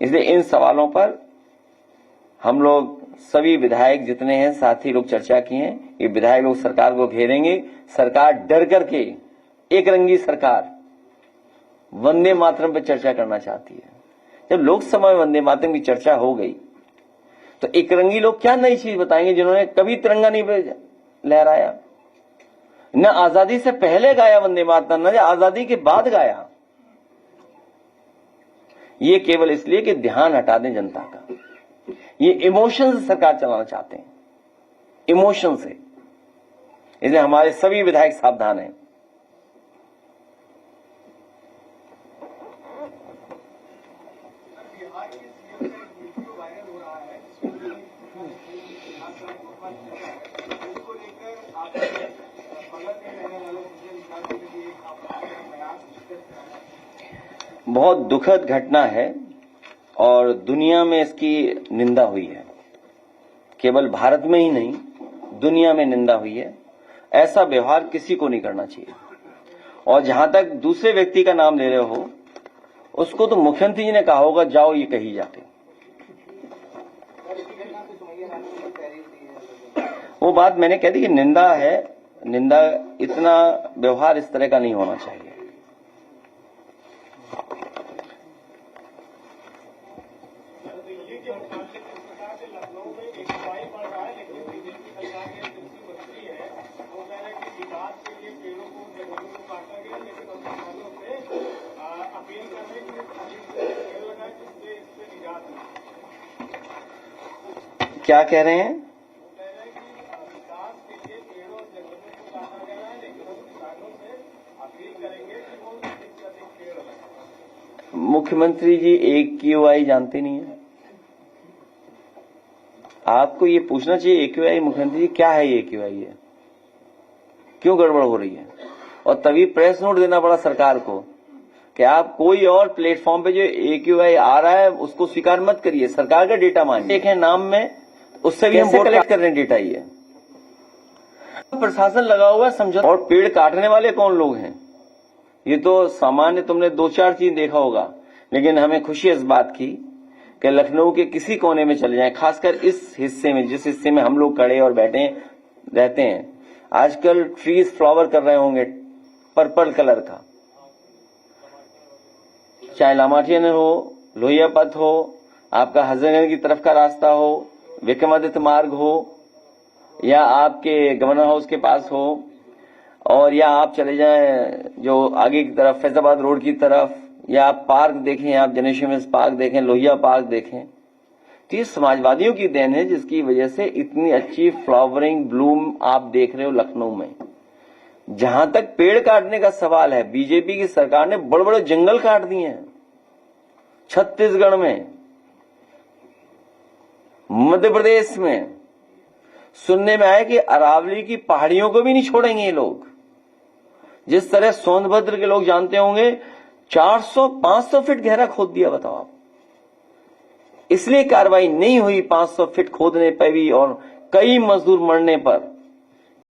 इसलिए इन सवालों पर हम लोग सभी विधायक जितने हैं साथी लोग चर्चा किए हैं। ये विधायक लोग सरकार को घेरेंगे। सरकार डर करके एक रंगी सरकार वंदे मातरम पर चर्चा करना चाहती है। जब लोकसभा में वंदे मातरम की चर्चा हो गई तो एक रंगी लोग क्या नई चीज बताएंगे जिन्होंने कभी तिरंगा नहीं लहराया, न आजादी से पहले गाया वंदे मातरम, न आजादी के बाद गाया। ये केवल इसलिए कि ध्यान हटा दें जनता का। ये इमोशन से सरकार चलाना चाहते हैं, इमोशन से। इसलिए हमारे सभी विधायक सावधान हैं। बहुत दुखद घटना है और दुनिया में इसकी निंदा हुई है। केवल भारत में ही नहीं, दुनिया में निंदा हुई है। ऐसा व्यवहार किसी को नहीं करना चाहिए। और जहां तक दूसरे व्यक्ति का नाम ले रहे हो, उसको तो मुख्यमंत्री जी ने कहा होगा जाओ ये कही जाके। वो बात मैंने कह दी कि निंदा है, निंदा, इतना व्यवहार इस तरह का नहीं होना चाहिए। क्या कह रहे हैं? मुख्यमंत्री जी AQI जानते नहीं है। आपको ये पूछना चाहिए AQI, मुख्यमंत्री जी क्या है AQI, है क्यों गड़बड़ हो रही है? और तभी प्रेस नोट देना पड़ा सरकार को कि आप कोई और प्लेटफॉर्म पे जो AQI आ रहा है उसको स्वीकार मत करिए, सरकार का डेटा मानिए। देखें नाम में, उससे भी हम कलेक्ट कर रहे हैं डेटा। ये प्रशासन लगा हुआ है समझौता। और पेड़ काटने वाले कौन लोग हैं? ये तो सामान्य, तुमने 2-4 चीज देखा होगा। लेकिन हमें खुशी इस बात की कि लखनऊ के किसी कोने में चले जाएं, खासकर इस हिस्से में, जिस हिस्से में हम लोग खड़े और बैठे रहते हैं, आजकल ट्रीज फ्लावर कर रहे होंगे पर्पल कलर का। चाहे लामाटियन हो, लोहिया पथ हो, आपका हजरतगंज की तरफ का रास्ता हो, विक्रमादित्य मार्ग हो, या आपके गवर्नर हाउस के पास हो, और या आप चले जाएं जो आगे की तरफ फैजाबाद रोड की तरफ, या आप पार्क देखें, आप जनरेशन पार्क देखें, लोहिया पार्क देखें, तो ये समाजवादियों की देन है जिसकी वजह से इतनी अच्छी फ्लावरिंग ब्लूम आप देख रहे हो लखनऊ में। जहां तक पेड़ काटने का सवाल है, बीजेपी की सरकार ने बड़े बड़े जंगल काट दिए हैं छत्तीसगढ़ में, मध्य प्रदेश में। सुनने में आया कि अरावली की पहाड़ियों को भी नहीं छोड़ेंगे ये लोग। जिस तरह सोनभद्र के लोग जानते होंगे, 400-500 फीट गहरा खोद दिया, बताओ आप। इसलिए कार्रवाई नहीं हुई 500 फीट खोदने पर भी और कई मजदूर मरने पर।